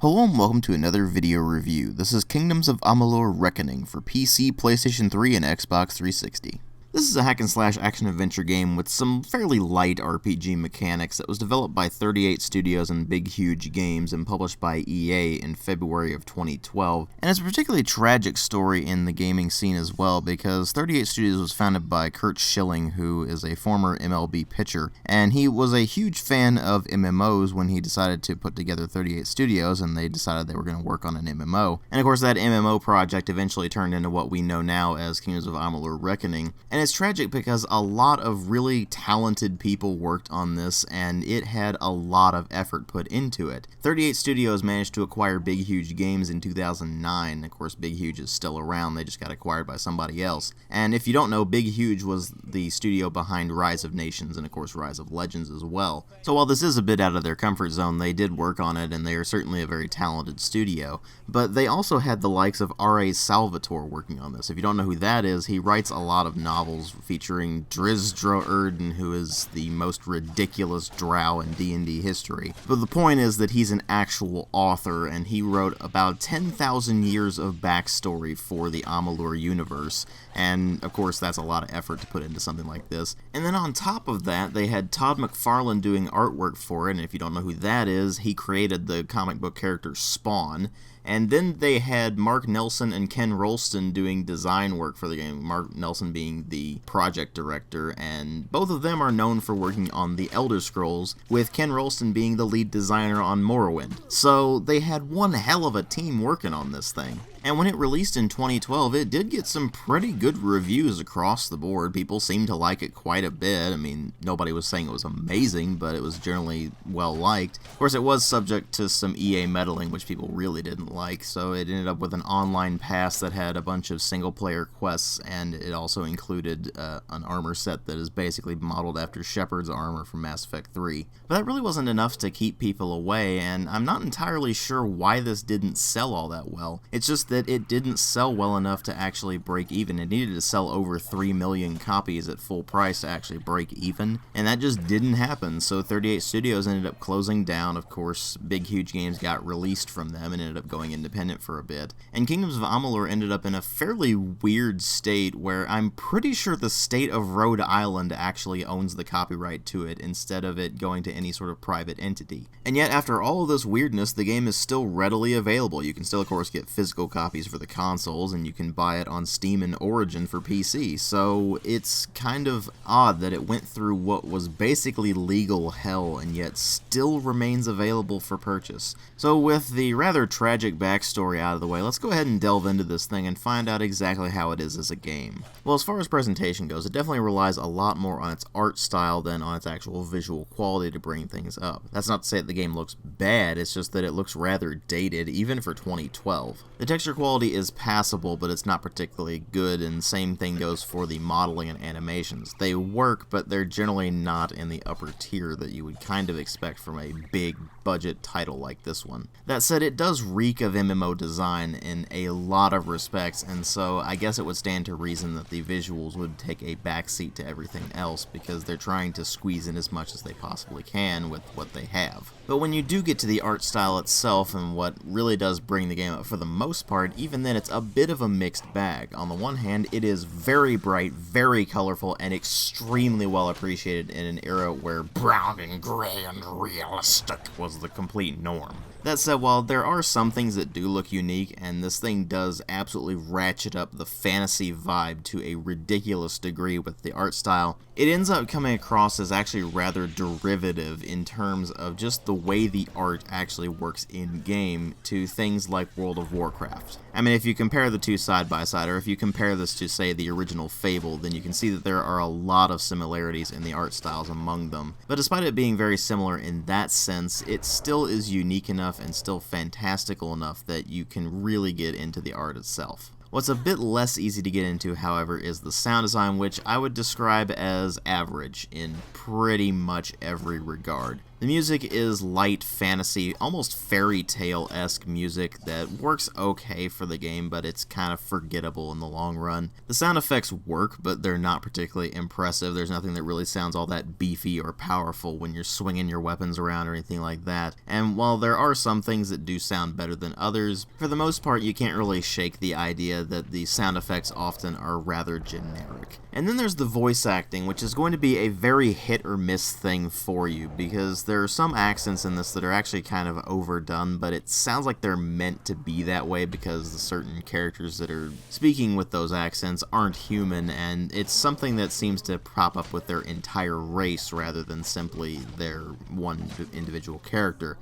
Hello and welcome to another video review. This is Kingdoms of Amalur Reckoning for PC, PlayStation 3, and Xbox 360. This is a hack-and-slash action-adventure game with some fairly light RPG mechanics that was developed by 38 Studios and Big Huge Games and published by EA in February of 2012. And it's a particularly tragic story in the gaming scene as well, because 38 Studios was founded by Kurt Schilling, who is a former MLB pitcher, and he was a huge fan of MMOs when he decided to put together 38 Studios, and they decided they were going to work on an MMO. And of course that MMO project eventually turned into what we know now as Kingdoms of Amalur Reckoning. And it's tragic because a lot of really talented people worked on this, and it had a lot of effort put into it. 38 Studios managed to acquire Big Huge Games in 2009. Of course, Big Huge is still around, they just got acquired by somebody else. And if you don't know, Big Huge was the studio behind Rise of Nations and of course Rise of Legends as well. So while this is a bit out of their comfort zone, they did work on it, and they are certainly a very talented studio. But they also had the likes of R.A. Salvatore working on this. If you don't know who that is, he writes a lot of novels featuring Driz Dro'Urden, who is the most ridiculous drow in D&D history. But the point is that he's an actual author, and he wrote about 10,000 years of backstory for the Amalur universe, and of course that's a lot of effort to put into something like this. And then on top of that, they had Todd McFarlane doing artwork for it, and if you don't know who that is, he created the comic book character Spawn. And then they had Mark Nelson and Ken Rolston doing design work for the game, Mark Nelson being the project director, and both of them are known for working on the Elder Scrolls, with Ken Rolston being the lead designer on Morrowind. So they had one hell of a team working on this thing. And when it released in 2012, it did get some pretty good reviews across the board. People seemed to like it quite a bit. I mean, nobody was saying it was amazing, but it was generally well liked. Of course, it was subject to some EA meddling, which people really didn't like, so it ended up with an online pass that had a bunch of single-player quests, and it also included an armor set that is basically modeled after Shepard's armor from Mass Effect 3. But that really wasn't enough to keep people away, and I'm not entirely sure why this didn't sell all that well. It's just that it didn't sell well enough to actually break even. It needed to sell over 3 million copies at full price to actually break even, and that just didn't happen. So 38 Studios ended up closing down. Of course, Big Huge Games got released from them and ended up going independent for a bit. And Kingdoms of Amalur ended up in a fairly weird state where I'm pretty sure the state of Rhode Island actually owns the copyright to it instead of it going to any sort of private entity. And yet, after all of this weirdness, the game is still readily available. You can still, of course, get physical copies for the consoles, and you can buy it on Steam and Origin for PC, so it's kind of odd that it went through what was basically legal hell and yet still remains available for purchase. So with the rather tragic backstory out of the way, let's go ahead and delve into this thing and find out exactly how it is as a game. Well, as far as presentation goes, it definitely relies a lot more on its art style than on its actual visual quality to bring things up. That's not to say that the game looks bad, it's just that it looks rather dated, even for 2012. The texture quality is passable, but it's not particularly good, and same thing goes for the modeling and animations. They work, but they're generally not in the upper tier that you would kind of expect from a big budget title like this one. That said, it does reek of MMO design in a lot of respects, and so I guess it would stand to reason that the visuals would take a backseat to everything else, because they're trying to squeeze in as much as they possibly can with what they have. But when you do get to the art style itself and what really does bring the game up for the most part, even then it's a bit of a mixed bag. On the one hand, it is very bright, very colorful, and extremely well appreciated in an era where brown and gray and realistic was the complete norm. That said, while there are some things that do look unique, and this thing does absolutely ratchet up the fantasy vibe to a ridiculous degree with the art style, it ends up coming across as actually rather derivative in terms of just the way the art actually works in-game to things like World of Warcraft. I mean, if you compare the two side by side, or if you compare this to, say, the original Fable, then you can see that there are a lot of similarities in the art styles among them. But despite it being very similar in that sense, it still is unique enough and still fantastical enough that you can really get into the art itself. What's a bit less easy to get into, however, is the sound design, which I would describe as average in pretty much every regard. The music is light fantasy, almost fairy tale-esque music that works okay for the game, but it's kind of forgettable in the long run. The sound effects work, but they're not particularly impressive. There's nothing that really sounds all that beefy or powerful when you're swinging your weapons around or anything like that. And while there are some things that do sound better than others, for the most part you can't really shake the idea that the sound effects often are rather generic. And then there's the voice acting, which is going to be a very hit or miss thing for you, because there are some accents in this that are actually kind of overdone, but it sounds like they're meant to be that way because the certain characters that are speaking with those accents aren't human, and it's something that seems to prop up with their entire race rather than simply their one individual character.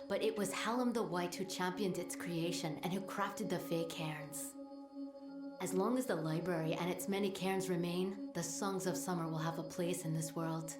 But it was Hallam the White who championed its creation and who crafted the Fae cairns. As long as the library and its many cairns remain, the songs of summer will have a place in this world,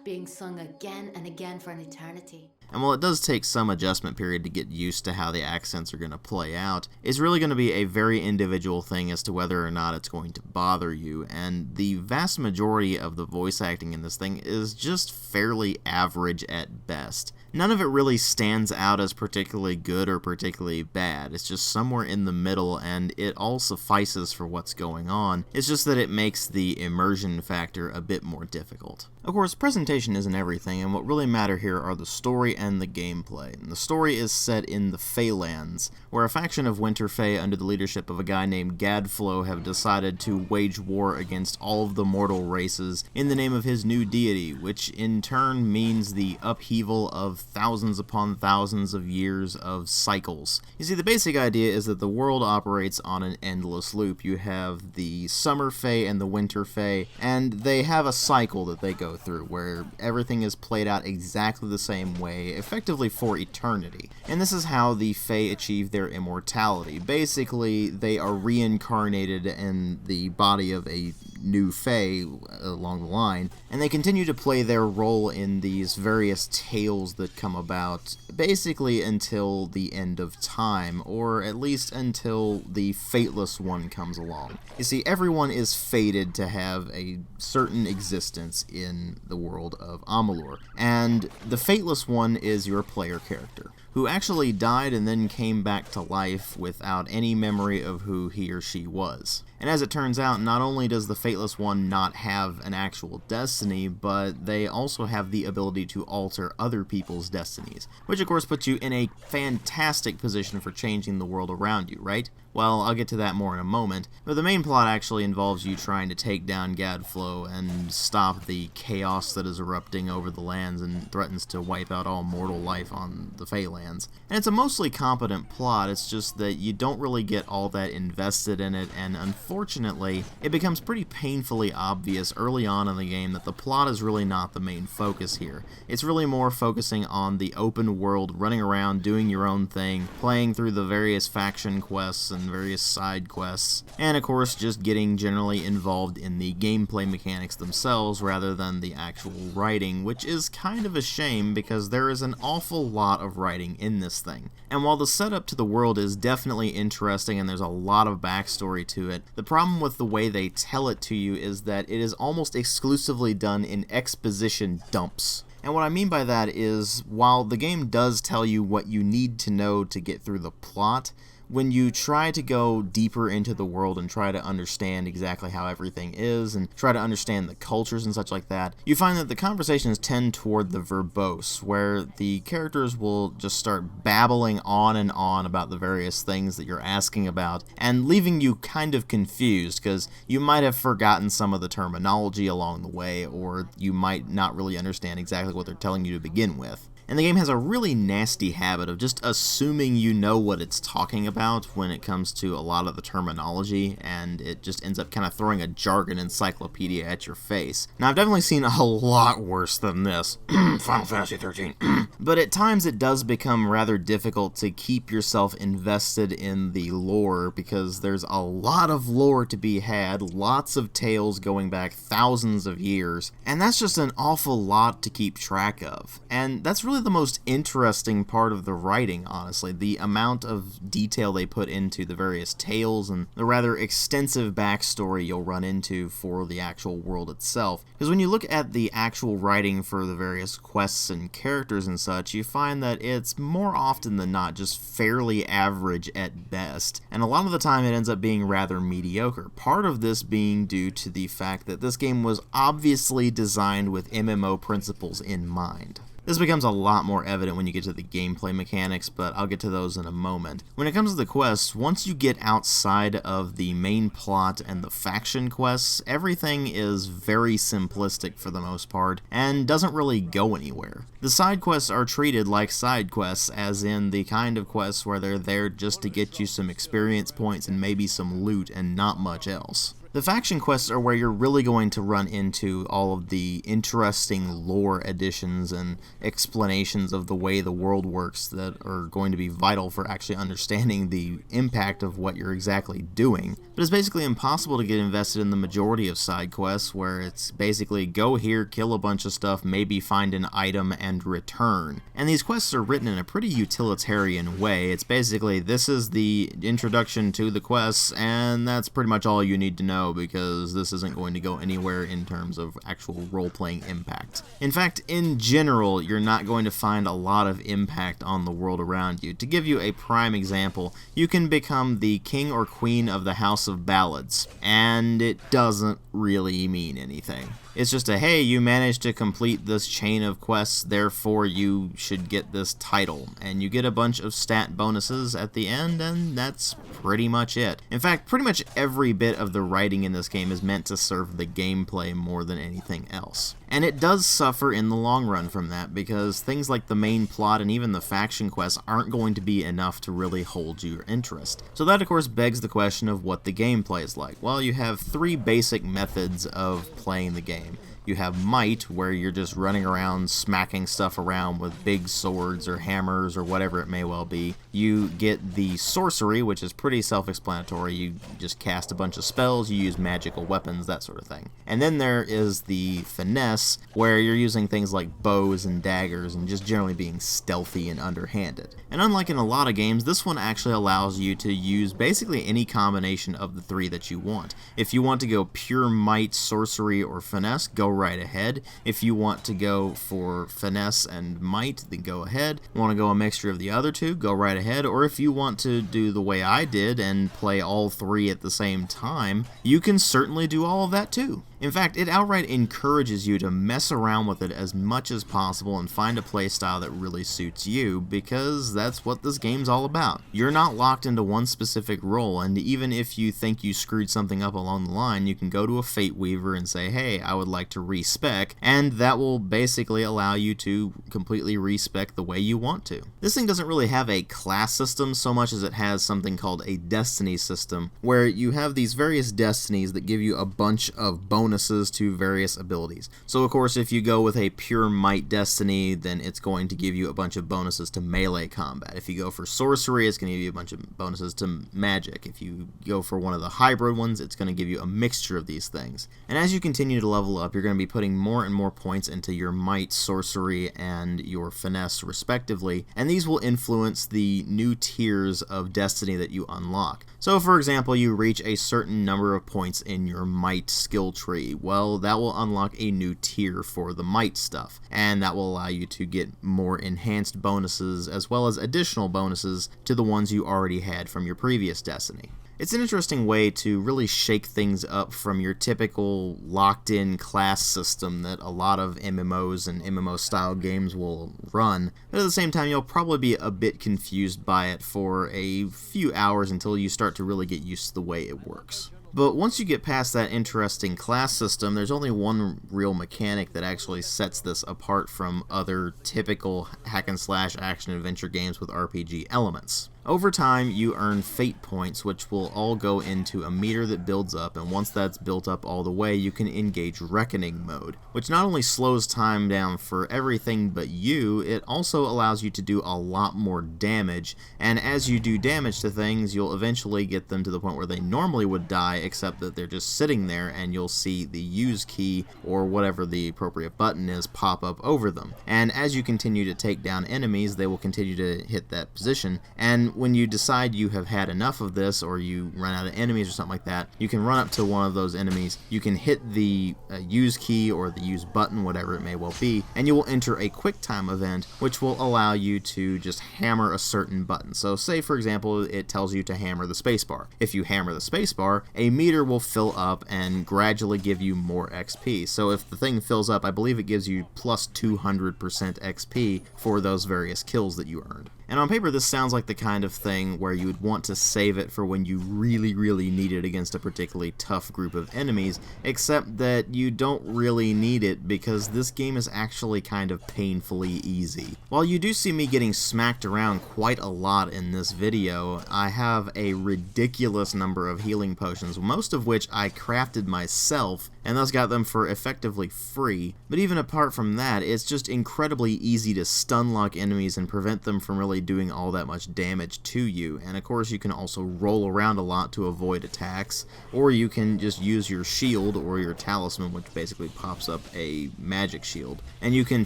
being sung again and again for an eternity. And while it does take some adjustment period to get used to how the accents are going to play out, it's really going to be a very individual thing as to whether or not it's going to bother you, and the vast majority of the voice acting in this thing is just fairly average at best. None of it really stands out as particularly good or particularly bad. It's just somewhere in the middle, and it all suffices for what's going on. It's just that it makes the immersion factor a bit more difficult. Of course, presentation isn't everything, and what really matter here are the story and the gameplay. And the story is set in the Faelands, where a faction of Winter Fae under the leadership of a guy named Gadflow have decided to wage war against all of the mortal races in the name of his new deity, which in turn means the upheaval of thousands upon thousands of years of cycles. You see, the basic idea is that the world operates on an endless loop. You have the Summer Fae and the Winter Fae, and they have a cycle that they go through where everything is played out exactly the same way, effectively for eternity. And this is how the Fae achieve their immortality. Basically, they are reincarnated in the body of a new Fae along the line, and they continue to play their role in these various tales that come about basically until the end of time, or at least until the Fateless One comes along. You see, everyone is fated to have a certain existence in the world of Amalur, and the Fateless One is your player character, who actually died and then came back to life without any memory of who he or she was. And as it turns out, not only does the Fateless One not have an actual destiny, but they also have the ability to alter other people's destinies, which of course puts you in a fantastic position for changing the world around you, right? Well, I'll get to that more in a moment, but the main plot actually involves you trying to take down Gadflow and stop the chaos that is erupting over the lands and threatens to wipe out all mortal life on the Faelands. And it's a mostly competent plot, it's just that you don't really get all that invested in it, and unfortunately, it becomes pretty painfully obvious early on in the game that the plot is really not the main focus here. It's really more focusing on the open world, running around, doing your own thing, playing through the various faction quests and various side quests, and of course just getting generally involved in the gameplay mechanics themselves rather than the actual writing, which is kind of a shame because there is an awful lot of writing in this thing. And while the setup to the world is definitely interesting and there's a lot of backstory to it, the problem with the way they tell it to you is that it is almost exclusively done in exposition dumps. And what I mean by that is, while the game does tell you what you need to know to get through the plot, when you try to go deeper into the world and try to understand exactly how everything is and try to understand the cultures and such like that, you find that the conversations tend toward the verbose, where the characters will just start babbling on and on about the various things that you're asking about and leaving you kind of confused because you might have forgotten some of the terminology along the way, or you might not really understand exactly what they're telling you to begin with. And the game has a really nasty habit of just assuming you know what it's talking about when it comes to a lot of the terminology, and it just ends up kind of throwing a jargon encyclopedia at your face. Now, I've definitely seen a lot worse than this. Final Fantasy 13. But at times it does become rather difficult to keep yourself invested in the lore, because there's a lot of lore to be had, lots of tales going back thousands of years, and that's just an awful lot to keep track of. And that's really really the most interesting part of the writing, honestly. The amount of detail they put into the various tales and the rather extensive backstory you'll run into for the actual world itself. Because when you look at the actual writing for the various quests and characters and such, you find that it's more often than not just fairly average at best, and a lot of the time it ends up being rather mediocre. Part of this being due to the fact that this game was obviously designed with MMO principles in mind. This becomes a lot more evident when you get to the gameplay mechanics, but I'll get to those in a moment. When it comes to the quests, once you get outside of the main plot and the faction quests, everything is very simplistic for the most part, and doesn't really go anywhere. The side quests are treated like side quests, as in the kind of quests where they're there just to get you some experience points and maybe some loot and not much else. The faction quests are where you're really going to run into all of the interesting lore additions and explanations of the way the world works that are going to be vital for actually understanding the impact of what you're exactly doing. But it's basically impossible to get invested in the majority of side quests, where it's basically go here, kill a bunch of stuff, maybe find an item, and return. And these quests are written in a pretty utilitarian way. It's basically, this is the introduction to the quests, and that's pretty much all you need to know, because this isn't going to go anywhere in terms of actual role-playing impact. In fact, in general, you're not going to find a lot of impact on the world around you. To give you a prime example, you can become the king or queen of the House of Ballads, and it doesn't really mean anything. It's just a, hey, you managed to complete this chain of quests, therefore you should get this title. And you get a bunch of stat bonuses at the end, and that's pretty much it. In fact, pretty much every bit of the writing in this game is meant to serve the gameplay more than anything else. And it does suffer in the long run from that, because things like the main plot and even the faction quests aren't going to be enough to really hold your interest. So that, of course, begs the question of what the gameplay is like. Well, you have three basic methods of playing the game. You have Might, where you're just running around smacking stuff around with big swords or hammers or whatever it may well be. You get the Sorcery, which is pretty self-explanatory. You just cast a bunch of spells, you use magical weapons, that sort of thing. And then there is the Finesse, where you're using things like bows and daggers and just generally being stealthy and underhanded. And unlike in a lot of games, this one actually allows you to use basically any combination of the three that you want. If you want to go pure Might, Sorcery, or Finesse, go right ahead. If you want to go for Finesse and Might, then go ahead. You want to go a mixture of the other two, go right ahead. Or if you want to do the way I did and play all three at the same time, you can certainly do all of that too. In fact, it outright encourages you to mess around with it as much as possible and find a playstyle that really suits you, because that's what this game's all about. You're not locked into one specific role, and even if you think you screwed something up along the line, you can go to a Fate Weaver and say, hey, I would like to respec, and that will basically allow you to completely respec the way you want to. This thing doesn't really have a class system so much as it has something called a destiny system, where you have these various destinies that give you a bunch of bonuses to various abilities. So of course, if you go with a pure Might destiny, then it's going to give you a bunch of bonuses to melee combat. If you go for Sorcery, it's going to give you a bunch of bonuses to magic. If you go for one of the hybrid ones, it's going to give you a mixture of these things. And as you continue to level up, you're going to be putting more and more points into your Might, Sorcery, and your Finesse respectively, and these will influence the new tiers of destiny that you unlock. So for example, you reach a certain number of points in your Might skill tree. Well, that will unlock a new tier for the Might stuff, and that will allow you to get more enhanced bonuses as well as additional bonuses to the ones you already had from your previous destiny. It's an interesting way to really shake things up from your typical locked-in class system that a lot of MMOs and MMO-style games will run, but at the same time you'll probably be a bit confused by it for a few hours until you start to really get used to the way it works. But once you get past that interesting class system, there's only one real mechanic that actually sets this apart from other typical hack-and-slash action-adventure games with RPG elements. Over time, you earn fate points, which will all go into a meter that builds up, and once that's built up all the way, you can engage Reckoning mode, which not only slows time down for everything but you, it also allows you to do a lot more damage, and as you do damage to things, you'll eventually get them to the point where they normally would die, except that they're just sitting there, and you'll see the use key, or whatever the appropriate button is, pop up over them. And as you continue to take down enemies, they will continue to hit that position, and when you decide you have had enough of this, or you run out of enemies or something like that, you can run up to one of those enemies, you can hit the use key or the use button, whatever it may well be, and you will enter a quick time event, which will allow you to just hammer a certain button. So say, for example, it tells you to hammer the spacebar. If you hammer the spacebar, a meter will fill up and gradually give you more XP. So if the thing fills up, I believe it gives you plus 200% XP for those various kills that you earned. And on paper, this sounds like the kind of thing where you would want to save it for when you really need it against a particularly tough group of enemies, except that you don't really need it because this game is actually kind of painfully easy. While you do see me getting smacked around quite a lot in this video, I have a ridiculous number of healing potions, most of which I crafted myself, and thus got them for effectively free. But even apart from that, it's just incredibly easy to stun lock enemies and prevent them from really doing all that much damage to you. And of course you can also roll around a lot to avoid attacks, or you can just use your shield or your talisman, which basically pops up a magic shield, and you can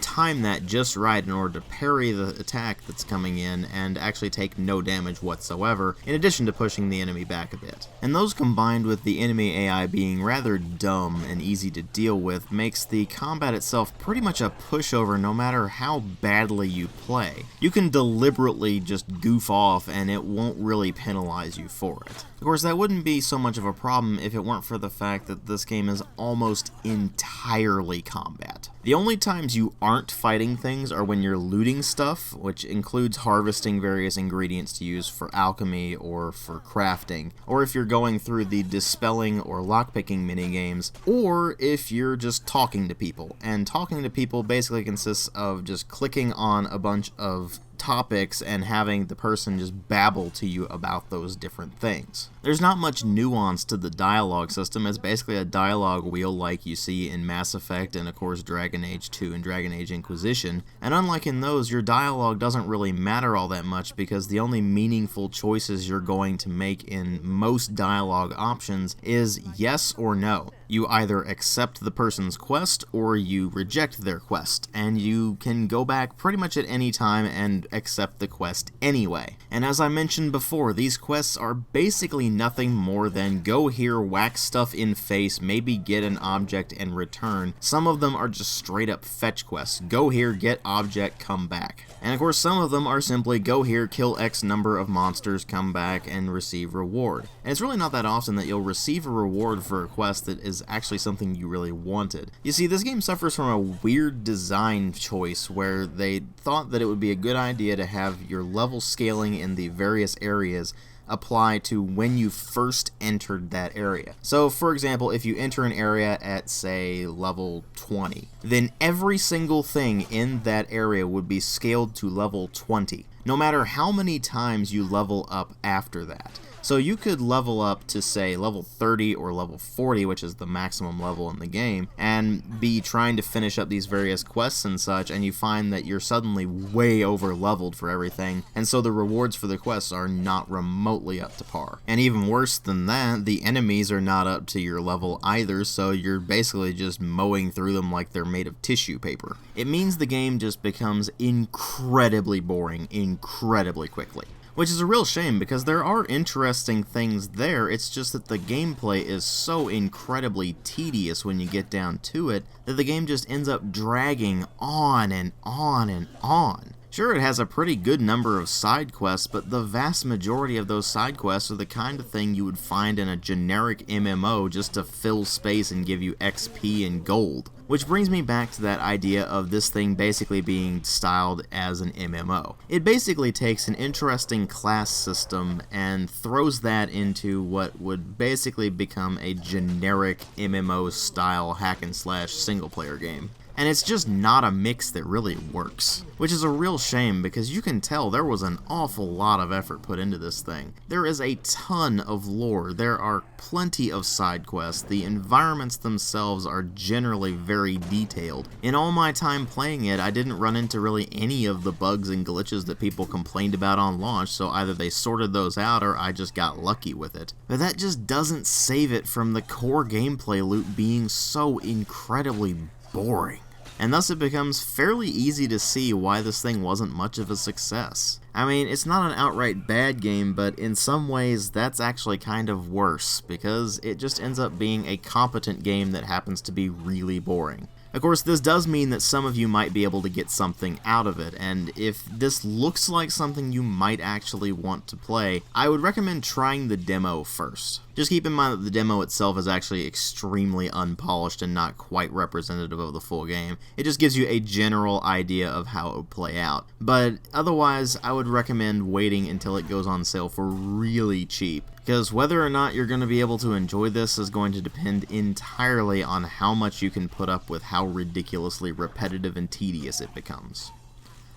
time that just right in order to parry the attack that's coming in and actually take no damage whatsoever, in addition to pushing the enemy back a bit. And those combined with the enemy AI being rather dumb and easy to deal with makes the combat itself pretty much a pushover no matter how badly you play. You can deliberately just goof off and it won't really penalize you for it. Of course, that wouldn't be so much of a problem if it weren't for the fact that this game is almost entirely combat. The only times you aren't fighting things are when you're looting stuff, which includes harvesting various ingredients to use for alchemy or for crafting, or if you're going through the dispelling or lockpicking minigames, or if you're just talking to people. And talking to people basically consists of just clicking on a bunch of topics and having the person just babble to you about those different things. There's not much nuance to the dialogue system. It's basically a dialogue wheel like you see in Mass Effect and of course Dragon Age 2 and Dragon Age Inquisition, and unlike in those, your dialogue doesn't really matter all that much because the only meaningful choices you're going to make in most dialogue options is yes or no. You either accept the person's quest or you reject their quest, and you can go back pretty much at any time and accept the quest anyway. And as I mentioned before, these quests are basically nothing more than go here, whack stuff in face, maybe get an object and return. Some of them are just straight up fetch quests. Go here, get object, come back. And of course some of them are simply go here, kill X number of monsters, come back and receive reward. And it's really not that often that you'll receive a reward for a quest that is actually something you really wanted. You see, this game suffers from a weird design choice where they thought that it would be a good idea to have your level scaling in the various areas apply to when you first entered that area. So for example, if you enter an area at say level 20, then every single thing in that area would be scaled to level 20, no matter how many times you level up after that. So you could level up to say level 30 or level 40, which is the maximum level in the game, and be trying to finish up these various quests and such, and you find that you're suddenly way over leveled for everything, and so the rewards for the quests are not remotely up to par. And even worse than that, the enemies are not up to your level either, so you're basically just mowing through them like they're made of tissue paper. It means the game just becomes incredibly boring incredibly quickly. Which is a real shame because there are interesting things there, it's just that the gameplay is so incredibly tedious when you get down to it that the game just ends up dragging on and on and on. Sure, it has a pretty good number of side quests, but the vast majority of those side quests are the kind of thing you would find in a generic MMO just to fill space and give you XP and gold. Which brings me back to that idea of this thing basically being styled as an MMO. It basically takes an interesting class system and throws that into what would basically become a generic MMO style hack and slash single player game. and it's just not a mix that really works. Which is a real shame because you can tell there was an awful lot of effort put into this thing. There is a ton of lore, there are plenty of side quests, the environments themselves are generally very detailed. In all my time playing it, I didn't run into really any of the bugs and glitches that people complained about on launch, so either they sorted those out or I just got lucky with it. But that just doesn't save it from the core gameplay loop being so incredibly boring. And thus it becomes fairly easy to see why this thing wasn't much of a success. I mean, it's not an outright bad game, but in some ways that's actually kind of worse, because it just ends up being a competent game that happens to be really boring. Of course, this does mean that some of you might be able to get something out of it, and if this looks like something you might actually want to play, I would recommend trying the demo first. Just keep in mind that the demo itself is actually extremely unpolished and not quite representative of the full game. It just gives you a general idea of how it would play out. But otherwise, I would recommend waiting until it goes on sale for really cheap, because whether or not you're going to be able to enjoy this is going to depend entirely on how much you can put up with how ridiculously repetitive and tedious it becomes.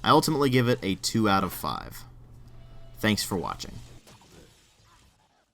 I ultimately give it a 2 out of 5. Thanks for watching.